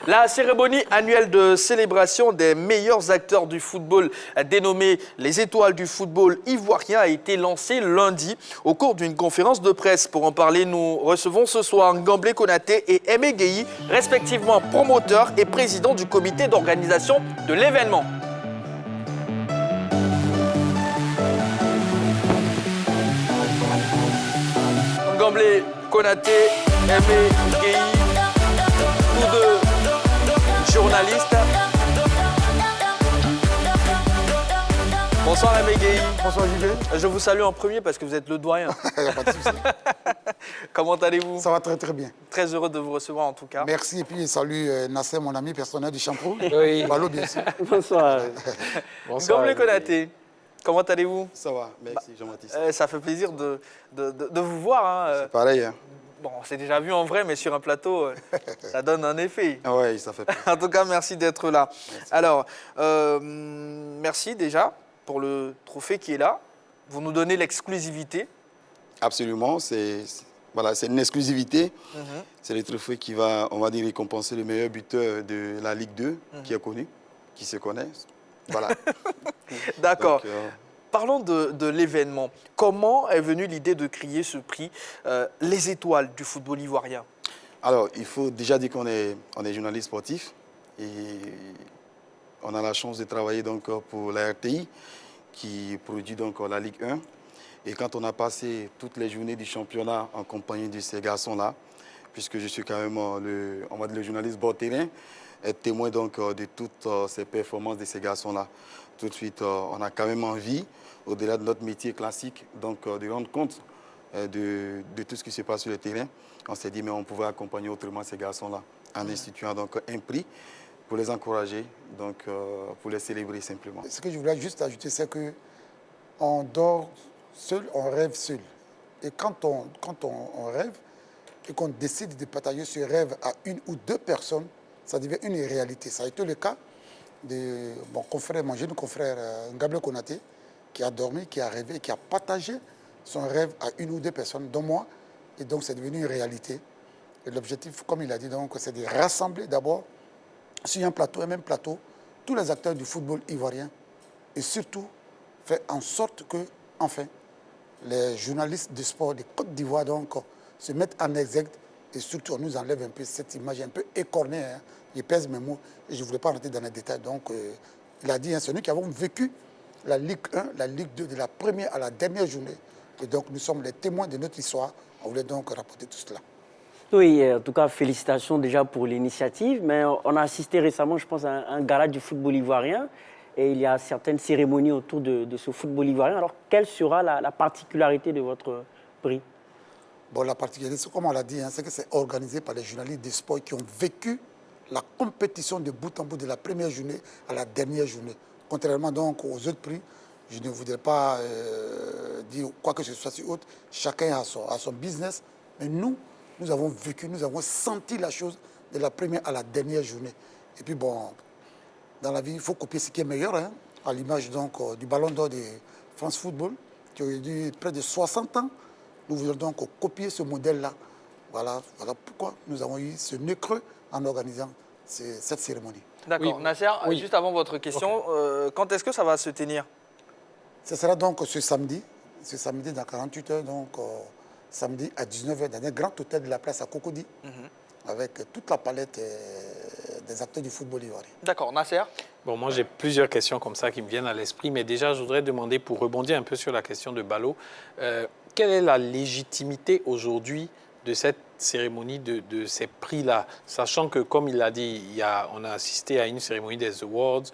La cérémonie annuelle de célébration des meilleurs acteurs du football, dénommée les Étoiles du football ivoirien, a été lancée lundi au cours d'une conférence de presse. Pour en parler, nous recevons ce soir Ngamblé Konaté et Aimé Gueye, respectivement promoteurs et présidents du comité d'organisation de l'événement. Ngamblé Konaté, Aimé Gueye, tous deux journalistes. Bonsoir Aimé Gueye. Bonsoir JV. Je vous salue en premier parce que vous êtes le doyen. Il n'y a pas de souci. Comment allez-vous? Ça va très très bien. Très heureux de vous recevoir en tout cas. Merci et puis salut Nasser, mon ami personnel du Champrou. Oui. Ballot bien sûr. Bonsoir. Ngamblé Konaté, comment allez-vous? Ça va, merci Jean-Baptiste. Ça fait plaisir de vous voir. Hein. C'est pareil, hein? Bon, on s'est déjà vu en vrai, mais sur un plateau, ça donne un effet. Oui, ça fait plaisir. En tout cas, merci d'être là. Merci. Alors, merci déjà pour le trophée qui est là. Vous nous donnez l'exclusivité. Absolument, c'est une exclusivité. C'est le trophée qui va, on va dire, récompenser le meilleur buteur de la Ligue 2, qui est connu, qui se connaît. Voilà. D'accord. Donc, Parlons de l'événement. Comment est venue l'idée de créer ce prix, les Étoiles du football ivoirien? alors, il faut déjà dire qu'on est journaliste sportif et on a la chance de travailler donc pour la RTI qui produit donc la Ligue 1. Et quand on a passé toutes les journées du championnat en compagnie de ces garçons-là, puisque je suis quand même on va dire le journaliste bord terrain, être témoin donc de toutes ces performances de ces garçons-là. Tout de suite, on a quand même envie, au-delà de notre métier classique, donc de rendre compte de tout ce qui se passe sur le terrain. On s'est dit, mais on pouvait accompagner autrement ces garçons-là en instituant donc un prix pour les encourager, donc pour les célébrer simplement. Ce que je voulais juste ajouter, c'est qu'on dort seul, on rêve seul. Et quand on rêve et qu'on décide de partager ce rêve à une ou deux personnes, ça devient une réalité. Ça a été le cas de mon jeune confrère Ngamblé Konaté, qui a dormi, qui a rêvé, qui a partagé son rêve à une ou deux personnes, dont moi. Et donc, c'est devenu une réalité. Et l'objectif, comme il a dit, c'est de rassembler d'abord sur un plateau, un même plateau, tous les acteurs du football ivoirien et surtout faire en sorte que, enfin, les journalistes de sport de Côte d'Ivoire se mettent en exergue et surtout on nous enlève un peu cette image un peu écornée. Hein. Je pèse mes mots et je ne voulais pas rentrer dans les détails. Donc, il a dit, hein, c'est nous qui avons vécu la Ligue 1, la Ligue 2 de la première à la dernière journée. Et donc, nous sommes les témoins de notre histoire. On voulait donc rapporter tout cela. Oui, en tout cas, félicitations déjà pour l'initiative. Mais on a assisté récemment, je pense, à un gala du football ivoirien. Et il y a certaines cérémonies autour de ce football ivoirien. Alors, quelle sera la particularité de votre prix? Bon, la particularité, comme on l'a dit, hein, c'est que c'est organisé par les journalistes de sport qui ont vécu la compétition de bout en bout de la première journée à la dernière journée. Contrairement donc aux autres prix, je ne voudrais pas dire quoi que ce soit sur autre. Chacun a son business. Mais nous avons vécu, nous avons senti la chose de la première à la dernière journée. Et puis bon, dans la vie, il faut copier ce qui est meilleur, hein, à l'image donc du Ballon d'Or de France Football, qui a eu près de 60 ans. Nous voulons donc copier ce modèle-là. Voilà pourquoi nous avons eu ce nœud creux en organisant cette cérémonie. D'accord. Oui. Nasser, Oui. juste avant votre question, quand est-ce que ça va se tenir? Ce sera donc ce samedi dans 48 heures, donc samedi à 19h, dans un grand hôtel de la place à Cocody, avec toute la palette des acteurs du football ivoirien. D'accord. Nasser? Bon, moi, j'ai plusieurs questions comme ça qui me viennent à l'esprit, mais déjà, je voudrais demander, pour rebondir un peu sur la question de Ballot, quelle est la légitimité aujourd'hui de cette cérémonie, de ces prix-là, sachant que, comme il l'a dit, on a assisté à une cérémonie des Awards.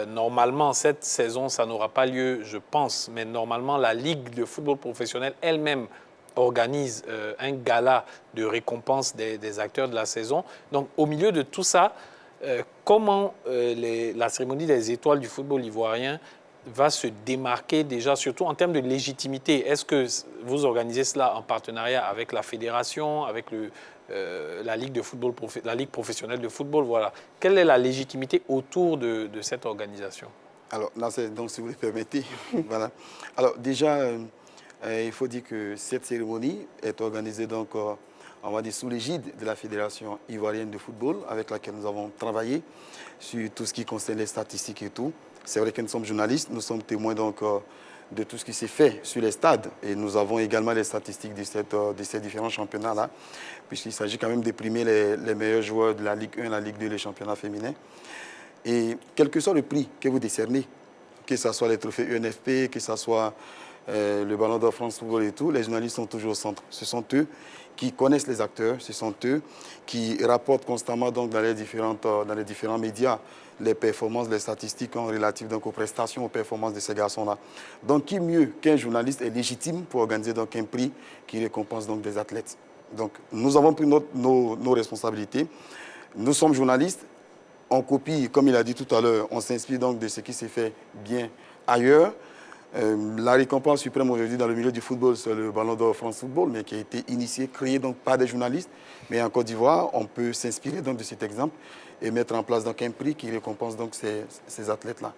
Normalement, cette saison, ça n'aura pas lieu, je pense, mais normalement, la Ligue de football professionnel elle-même organise un gala de récompense des acteurs de la saison. Donc, au milieu de tout ça, comment la cérémonie des Étoiles du football ivoirien va se démarquer déjà, surtout en termes de légitimité? Est-ce que vous organisez cela en partenariat avec la fédération, avec la Ligue de football, la Ligue professionnelle de football? Voilà. Quelle est la légitimité autour de cette organisation? Alors, là, donc, si vous le permettez, voilà. Alors, déjà, il faut dire que cette cérémonie est organisée donc on va dire, sous l'égide de la Fédération ivoirienne de football, avec laquelle nous avons travaillé sur tout ce qui concerne les statistiques et tout. C'est vrai que nous sommes journalistes, nous sommes témoins donc de tout ce qui s'est fait sur les stades. Et nous avons également les statistiques de ces différents championnats-là, puisqu'il s'agit quand même de primer les meilleurs joueurs de la Ligue 1, la Ligue 2, les championnats féminins. Et quel que soit le prix que vous décernez, que ce soit les trophées UNFP, que ce soit le Ballon d'Or France Football et tout, les journalistes sont toujours au centre. Ce sont eux qui connaissent les acteurs, ce sont eux qui rapportent constamment donc, dans les différents médias les performances, les statistiques relatives donc, aux prestations, aux performances de ces garçons-là. Donc, qui mieux qu'un journaliste est légitime pour organiser donc, un prix qui récompense donc, des athlètes. Donc, nous avons pris nos responsabilités. Nous sommes journalistes, on copie, comme il a dit tout à l'heure, on s'inspire donc de ce qui s'est fait bien ailleurs. La récompense suprême aujourd'hui dans le milieu du football, c'est le Ballon d'Or France Football, mais qui a été initié, créé donc par des journalistes. Mais en Côte d'Ivoire, on peut s'inspirer donc de cet exemple et mettre en place donc un prix qui récompense donc ces athlètes-là.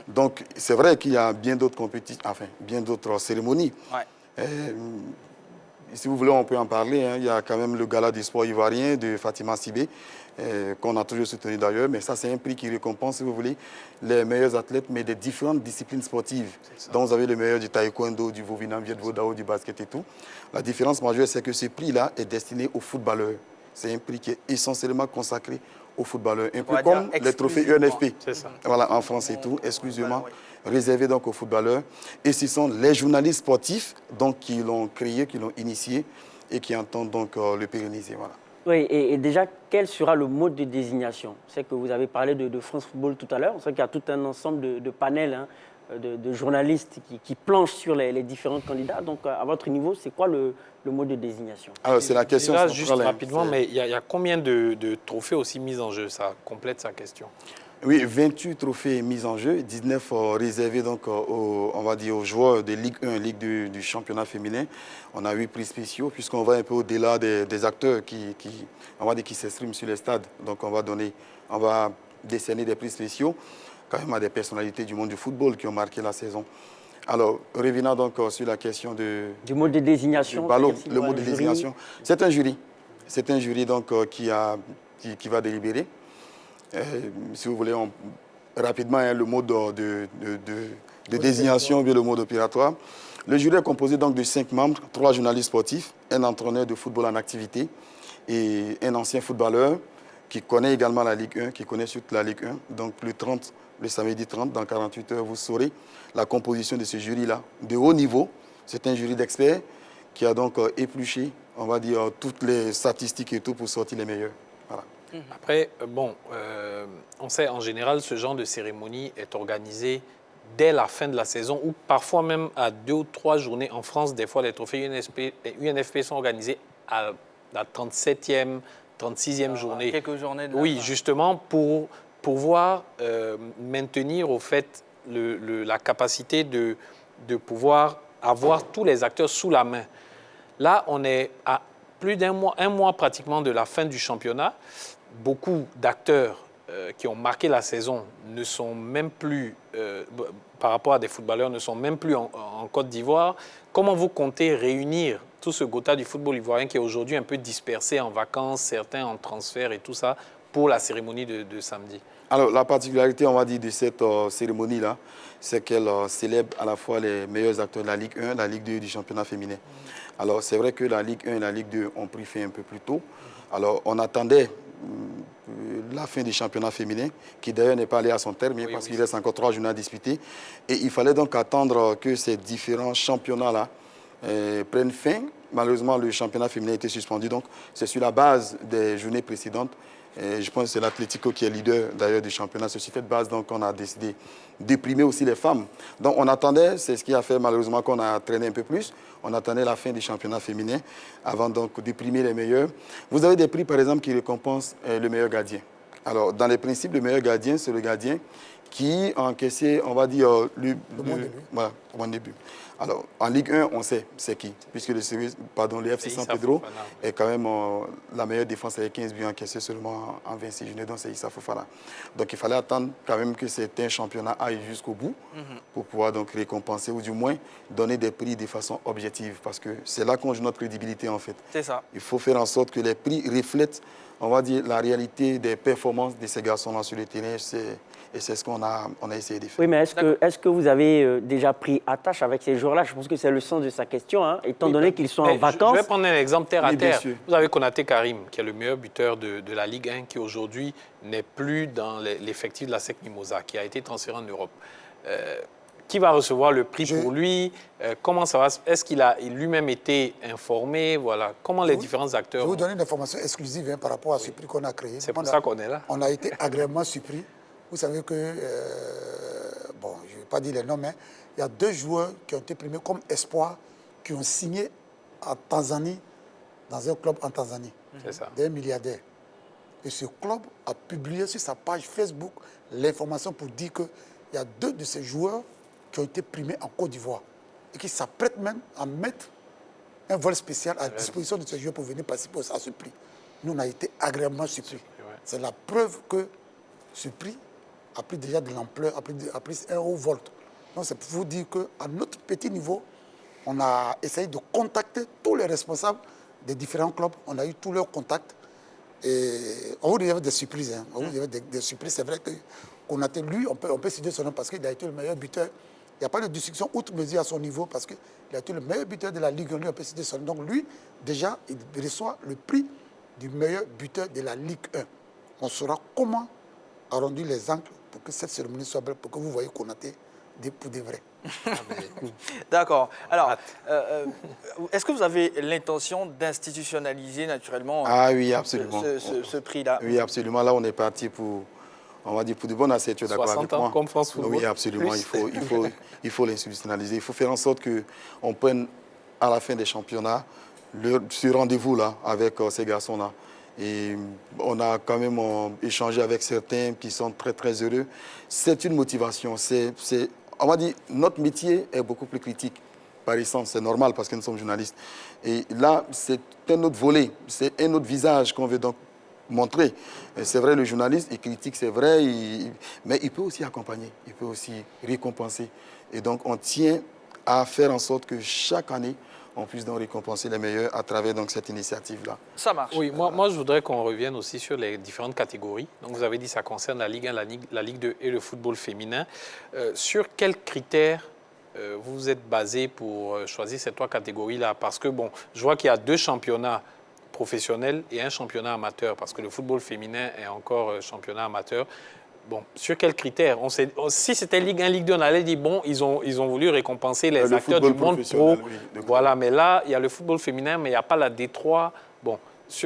Donc c'est vrai qu'il y a bien d'autres compétitions, enfin bien d'autres cérémonies. Ouais. Si vous voulez, on peut en parler. Hein. Il y a quand même le gala des sports ivoiriens de Fatima Sibé, qu'on a toujours soutenu d'ailleurs. Mais ça, c'est un prix qui récompense, si vous voulez, les meilleurs athlètes, mais des différentes disciplines sportives. Donc, vous avez les meilleurs du taekwondo, du Vovinam, Viet Vo Dao, du basket et tout. La différence majeure, c'est que ce prix-là est destiné aux footballeurs. C'est un prix qui est essentiellement consacré aux footballeurs. Un peu comme les trophées UNFP. Voilà, en France et tout, exclusivement. Réservé donc aux footballeurs. Et ce sont les journalistes sportifs donc, qui l'ont créé, qui l'ont initié et qui entendent donc le pérenniser. Voilà. Oui, et déjà, quel sera le mode de désignation? C'est que vous avez parlé de France Football tout à l'heure. On sait qu'il y a tout un ensemble de panels hein, de journalistes qui planchent sur les différents candidats. Donc, à votre niveau, c'est quoi le mode de désignation? Alors, c'est la question là, centrale. juste rapidement, mais il y a combien de trophées aussi mis en jeu? Ça complète sa question. Oui, 28 trophées mis en jeu, 19 réservés donc, on va dire aux joueurs de Ligue 1, Ligue 2 du championnat féminin. On a 8 prix spéciaux, puisqu'on va un peu au-delà des acteurs qui s'expriment sur les stades. Donc on va décerner des prix spéciaux quand même à des personnalités du monde du football qui ont marqué la saison. Alors, revenons donc sur la question du mode de désignation. Ballon, le mode de désignation. C'est un jury. C'est un jury donc, qui va délibérer. Si vous voulez, rapidement, hein, le mode de désignation, bien le mode opératoire. Le jury est composé donc de 5 membres, 3 journalistes sportifs, un entraîneur de football en activité et un ancien footballeur qui connaît également la Ligue 1, qui connaît surtout la Ligue 1. Donc le samedi 30, dans 48 heures, vous saurez la composition de ce jury-là de haut niveau. C'est un jury d'experts qui a donc épluché, on va dire, toutes les statistiques et tout pour sortir les meilleurs. Voilà. Après, on sait en général, ce genre de cérémonie est organisé dès la fin de la saison ou parfois même à 2 ou 3 journées. En France, des fois, les trophées UNFP sont organisés à la 37e, 36e journée. Quelques journées de la Oui, fin. justement pour pouvoir maintenir au fait la capacité de pouvoir avoir tous les acteurs sous la main. Là, on est à plus d'un mois, un mois pratiquement de la fin du championnat. Beaucoup d'acteurs qui ont marqué la saison ne sont même plus, par rapport à des footballeurs, ne sont même plus en Côte d'Ivoire. Comment vous comptez réunir tout ce Gotha du football ivoirien qui est aujourd'hui un peu dispersé en vacances, certains en transfert et tout ça, pour la cérémonie de samedi? Alors, la particularité, on va dire, de cette cérémonie-là, c'est qu'elle célèbre à la fois les meilleurs acteurs de la Ligue 1, la Ligue 2 du championnat féminin. Alors, c'est vrai que la Ligue 1 et la Ligue 2 ont pris fin un peu plus tôt. Alors, on attendait la fin du championnat féminin, qui d'ailleurs n'est pas allé à son terme, parce qu'il reste encore 3 journées à disputer. Et il fallait donc attendre que ces différents championnats-là prennent fin. Malheureusement, le championnat féminin a été suspendu. Donc, c'est sur la base des journées précédentes. Et je pense que c'est l'Atlético qui est leader d'ailleurs du championnat. C'est sur cette base donc on a décidé d'éprimer aussi les femmes. Donc on attendait, c'est ce qui a fait malheureusement qu'on a traîné un peu plus. On attendait la fin du championnat féminin avant donc d'éprimer les meilleurs. Vous avez des prix par exemple qui récompensent le meilleur gardien. Alors dans les principes, le meilleur gardien, c'est le gardien qui a encaissé, on va dire, moins de buts. voilà, au moins de buts. Alors, en Ligue 1, on sait c'est qui, puisque le FC San Pedro est quand même la meilleure défense avec 15 buts encaissés seulement en 26 journées, donc c'est Issa Fofana. Donc, il fallait attendre quand même que certains championnats aillent jusqu'au bout pour pouvoir donc récompenser ou du moins donner des prix de façon objective, parce que c'est là qu'on joue notre crédibilité en fait. C'est ça. Il faut faire en sorte que les prix reflètent, on va dire, la réalité des performances de ces garçons-là sur le terrain. Et c'est ce qu'on a essayé de faire. Oui, mais est-ce que vous avez déjà pris attache avec ces joueurs-là? Je pense que c'est le sens de sa question, hein, étant donné qu'ils sont en vacances. Je vais prendre un exemple terre à Oui, bien terre. sûr. Vous avez Konaté Karim, qui est le meilleur buteur de la Ligue 1, qui aujourd'hui n'est plus dans l'effectif de la SEC Mimosa, qui a été transféré en Europe. Qui va recevoir le prix pour lui? Comment ça va? Est-ce qu'il a lui-même été informé? Voilà. Comment les différents acteurs... Je vais vous donner une information exclusive hein, par rapport à ce prix qu'on a créé. C'est pour ça qu'on est là. On a été agréablement surpris. Vous savez que, bon, je ne vais pas dire les noms, mais il y a 2 joueurs qui ont été primés comme espoirs, qui ont signé en Tanzanie, dans un club en Tanzanie. C'est ça. D'un milliardaire. Et ce club a publié sur sa page Facebook l'information pour dire qu'il y a 2 de ces joueurs qui ont été primés en Côte d'Ivoire et qui s'apprêtent même à mettre un vol spécial à disposition de ces joueurs pour venir participer à ce prix. Nous, on a été agréablement surpris. C'est la preuve que ce prix a pris déjà de l'ampleur, a pris un haut volt. Donc, c'est pour vous dire qu'à notre petit niveau, on a essayé de contacter tous les responsables des différents clubs. On a eu tous leurs contacts. Et on vous dit des surprises. Hein. On vous dit des surprises. C'est vrai qu'on a été, lui, on peut citer son nom parce qu'il a été le meilleur buteur. Il n'y a pas de discussion outre mesure à son niveau parce qu'il a été le meilleur buteur de la Ligue 1. Lui, on peut citer son nom. Donc, lui, déjà, il reçoit le prix du meilleur buteur de la Ligue 1. On saura comment arrondir les angles pour que cette cérémonie soit belle, pour que vous voyez Konaté pour des vrais. D'accord. Alors, est-ce que vous avez l'intention d'institutionnaliser naturellement Ah oui, absolument. ce prix-là? Oui, absolument. Là, on est parti pour, on va dire, pour de bonnes assiettes. 60 ans comme France Football. Oui, absolument. Il faut l'institutionnaliser. Il faut faire en sorte qu'on prenne à la fin des championnats ce rendez-vous-là avec ces garçons-là. Et on a quand même échangé avec certains qui sont très, très heureux. C'est une motivation. On va dire, notre métier est beaucoup plus critique. Par essence, c'est normal parce que nous sommes journalistes. Et là, c'est un autre volet, c'est un autre visage qu'on veut donc montrer. C'est vrai, le journaliste, il critique, c'est vrai, mais il peut aussi accompagner, il peut aussi récompenser. Et donc, on tient à faire en sorte que chaque année, on puisse donc récompenser les meilleurs à travers donc, cette initiative-là. Ça marche. Oui, moi, je voudrais qu'on revienne aussi sur les différentes catégories. Donc, vous avez dit que ça concerne la Ligue 1, la Ligue 2 et le football féminin. Sur quels critères vous vous êtes basé pour choisir ces 3 catégories-là? Parce que, bon, je vois qu'il y a 2 championnats professionnels et un championnat amateur, parce que le football féminin est encore championnat amateur. Bon, sur quels critères? Si c'était Ligue 1, Ligue 2, on allait dire, bon, ils ont voulu récompenser les acteurs du monde pro. Oui, voilà, mais là, il y a le football féminin, mais il n'y a pas la D3. Bon,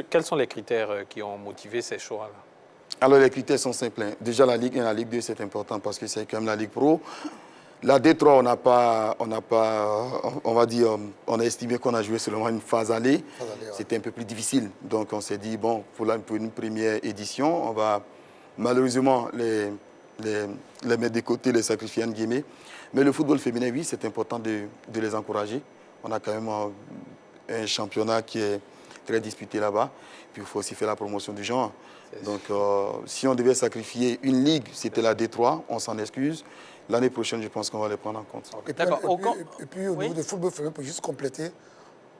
quels sont les critères qui ont motivé ces choix-là? Alors, les critères sont simples. Hein. Déjà, la Ligue 1 et la Ligue 2, c'est important parce que c'est quand même la Ligue pro. La D3, on va dire, on a estimé qu'on a joué seulement une phase aller. Ouais. C'était un peu plus difficile. Donc, on s'est dit, bon, pour une première édition, on va malheureusement les mettre de côté, les sacrifier, en guillemets. Mais le football féminin, oui, c'est important de les encourager. On a quand même un championnat qui est très disputé là-bas. Puis, il faut aussi faire la promotion du genre. Donc, si on devait sacrifier une ligue, c'était la D3, on s'en excuse. L'année prochaine, je pense qu'on va les prendre en compte. Et puis, au niveau du football féminin, pour juste compléter,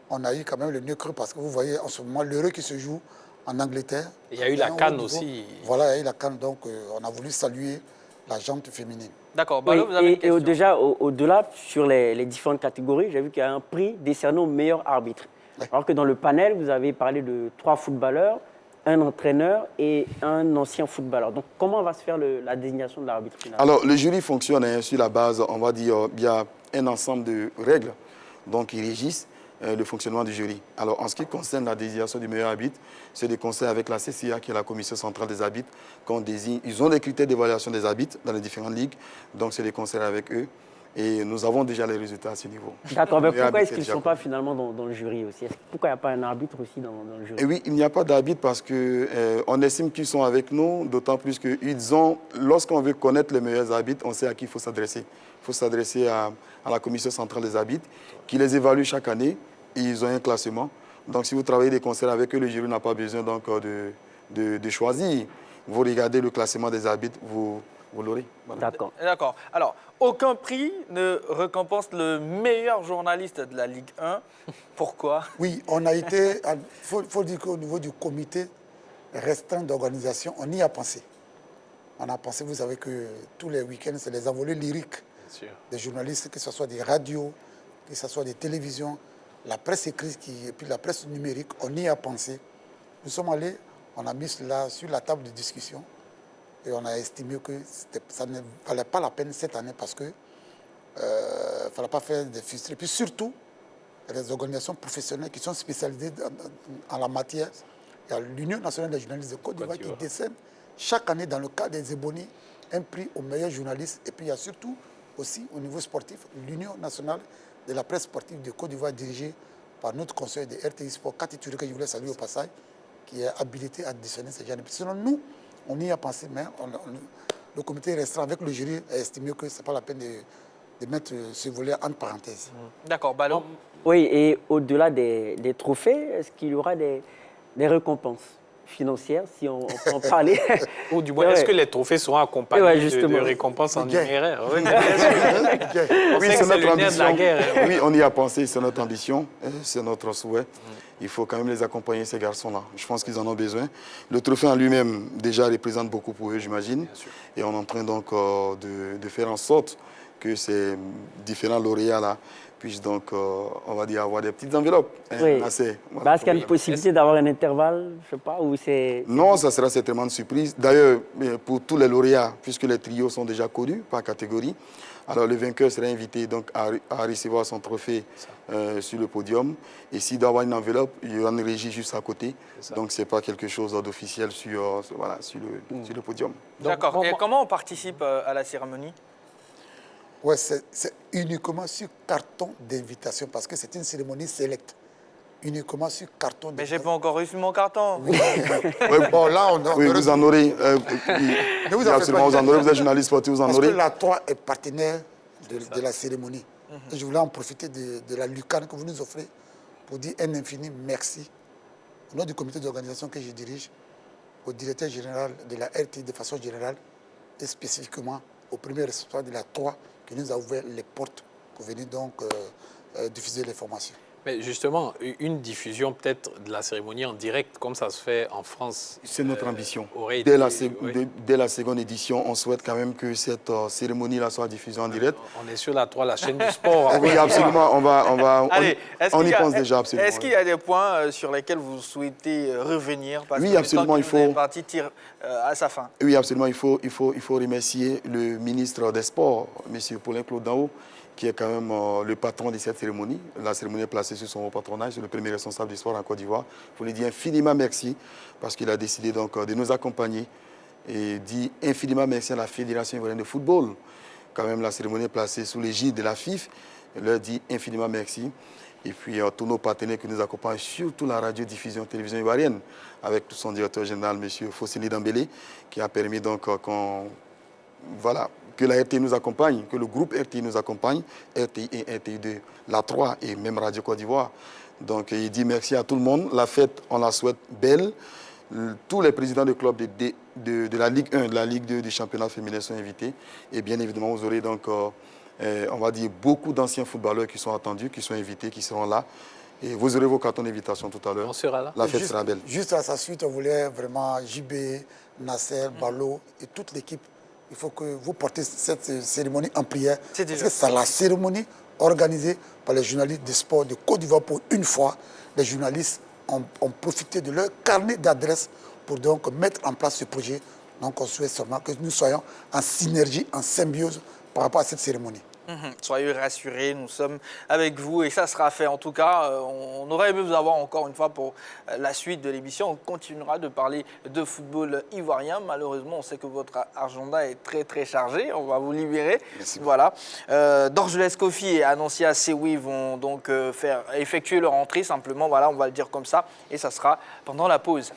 on a eu quand même le nœud creux parce que vous voyez en ce moment l'Euro qui se joue en Angleterre. Il y a eu la CAN aussi. Voilà, il y a eu la CAN, donc on a voulu saluer la gente féminine. D'accord. Oui, Vous avez une question. déjà, au-delà, sur les différentes catégories, j'ai vu qu'il y a un prix décerné au meilleur arbitre. Ouais. Alors que dans le panel, vous avez parlé de 3 footballeurs, un entraîneur et un ancien footballeur. Donc, comment va se faire la désignation de l'arbitre final? Alors, le jury fonctionne sur la base, on va dire, il y a un ensemble de règles donc, qui régissent le fonctionnement du jury. Alors, en ce qui concerne la désignation du meilleur arbitre, c'est des conseils avec la CCA, qui est la Commission centrale des arbitres, qu'on désigne. Ils ont des critères d'évaluation des arbitres dans les différentes ligues, donc c'est des conseils avec eux. Et nous avons déjà les résultats à ce niveau. D'accord, mais Le meilleur pourquoi est-ce arbitre qu'ils ne déjà sont pas connu. finalement dans le jury aussi? Pourquoi il n'y a pas un arbitre aussi dans le jury? Et oui, il n'y a pas d'arbitre parce qu'on estime qu'ils sont avec nous, d'autant plus qu'ils ont, lorsqu'on veut connaître les meilleurs arbitres, on sait à qui il faut s'adresser. Il faut s'adresser à la commission centrale des arbitres, qui les évalue chaque année, et ils ont un classement. Donc si vous travaillez des concerts avec eux, le jury n'a pas besoin donc, de choisir. Vous regardez le classement des arbitres, vous l'aurez. Voilà. D'accord. D'accord. Alors, aucun prix ne récompense le meilleur journaliste de la Ligue 1. Pourquoi? Oui, on a été, il faut dire qu'au niveau du comité restreint d'organisation, on y a pensé. On a pensé, vous savez que tous les week-ends, c'est les envolées lyriques Bien sûr. des journalistes, que ce soit des radios, que ce soit des télévisions, la presse écrite et puis la presse numérique, on y a pensé. Nous sommes allés, on a mis cela sur la table de discussion et on a estimé que ça ne valait pas la peine cette année parce que ne fallait pas faire des frustrés. Puis surtout, les organisations professionnelles qui sont spécialisées en la matière. Il y a l'Union nationale des journalistes de Côte d'Ivoire qui décerne chaque année dans le cadre des Ébonies un prix aux meilleurs journalistes. Et puis il y a surtout aussi au niveau sportif l'Union nationale de la presse sportive de Côte d'Ivoire dirigée par notre conseiller de RTI Sport, Cathy Touré, que je voulais saluer au passage, qui est habilité à décerner ces genres. Sinon, nous, on y a pensé, mais le comité restreint avec le jury a estimé que ce n'est pas la peine de mettre ce volet entre parenthèses. D'accord, Ballon. Oui, et au-delà des trophées, est-ce qu'il y aura des récompenses financières, si on peut en parler? Ou du moins, Ouais. est-ce que les trophées seront accompagnés Ouais, de justement. récompenses en Gain. numéraire? Oui, Oui, sait que c'est c'est notre le nerf de ambition. la guerre, hein. Oui, on y a pensé, c'est notre ambition, c'est notre souhait. Il faut quand même les accompagner, ces garçons-là. Je pense qu'ils en ont besoin. Le trophée en lui-même, déjà, représente beaucoup pour eux, j'imagine. Et on est en train donc de faire en sorte que ces différents lauréats-là puissent donc, on va dire, avoir des petites enveloppes. Oui. Assez, voilà. Bah, est-ce qu'il y a une possibilité d'avoir un intervalle, je sais pas, ou c'est... Non, ça sera certainement une surprise. D'ailleurs, pour tous les lauréats, puisque les trios sont déjà connus par catégorie, alors le vainqueur sera invité donc à recevoir son trophée sur le podium. Et s'il doit avoir une enveloppe, il y aura une régie juste à côté. Donc ce n'est pas quelque chose d'officiel sur le podium. D'accord. bon, Et bon. comment on participe à la cérémonie? Ouais, c'est uniquement sur carton d'invitation parce que c'est une cérémonie sélecte. Uniquement sur carton Mais j'ai d'invitation. pas encore reçu mon carton. Bon, là, on Oui, vous en aurez. Ne vous Oui, en faites absolument, pas. vous en aurez. Vous êtes journaliste sportif, vous en Parce que aurez. la 3 est partenaire de la cérémonie. Et je voulais en profiter de la lucane que vous nous offrez pour dire un infini merci au nom du comité d'organisation que je dirige, au directeur général de la RTI de façon générale et spécifiquement au premier responsable de la 3 qui nous a ouvert les portes pour venir donc diffuser l'information. Mais justement, une diffusion peut-être de la cérémonie en direct, comme ça se fait en France. C'est notre ambition. aurait Dès été- la, oui. dès la seconde édition, on souhaite quand même que cette cérémonie-là soit diffusée en direct. On est sur la 3, la chaîne du sport. Oui, absolument. Allez, On y pense déjà, absolument. Est-ce qu'il y a des points sur lesquels vous souhaitez revenir parce Oui, que absolument, le temps qui nous il faut- est parti tire à sa fin. Oui, absolument. Il faut remercier le ministre des Sports, M. Paulin-Claude Daho, qui est quand même le patron de cette cérémonie. La cérémonie est placée sous son patronage, c'est le premier responsable du sport en Côte d'Ivoire. Il faut lui dire infiniment merci parce qu'il a décidé donc de nous accompagner et dit infiniment merci à la Fédération ivoirienne de football. Quand même, la cérémonie est placée sous l'égide de la FIF. Il leur dit infiniment merci. Et puis tous nos partenaires qui nous accompagnent, surtout la radiodiffusion télévision ivoirienne, avec son directeur général, M. Fossili Dambélé, qui a permis donc que la RTI nous accompagne, que le groupe RTI nous accompagne, RTI et RTI2, la 3 et même Radio Côte d'Ivoire. Donc il dit merci à tout le monde. La fête, on la souhaite belle. Tous les présidents de clubs de la Ligue 1, de la Ligue 2, du championnat féminin sont invités. Et bien évidemment, vous aurez donc, on va dire, beaucoup d'anciens footballeurs qui sont attendus, qui sont invités, qui seront là. Et vous aurez vos cartons d'invitation tout à l'heure. On sera là. La fête Juste- sera belle. Juste à sa suite, on voulait vraiment JB, Nasser, Balo et toute l'équipe. Il faut que vous portez cette cérémonie en prière. C'est Parce déjà- que c'est la cérémonie organisée par les journalistes de sport de Côte d'Ivoire pour une fois. Les journalistes ont profité de leur carnet d'adresses pour donc mettre en place ce projet. Donc on souhaite seulement que nous soyons en synergie, en symbiose par rapport à cette cérémonie. Soyez rassurés, nous sommes avec vous et ça sera fait. En tout cas, on aurait aimé vous avoir encore une fois pour la suite de l'émission. On continuera de parler de football ivoirien. Malheureusement, on sait que votre agenda est très très chargé. On va vous libérer. Merci. Voilà. Dorgelès Kofi et Annoncia Sewi vont donc effectuer leur entrée simplement. Voilà, on va le dire comme ça. Et ça sera pendant la pause.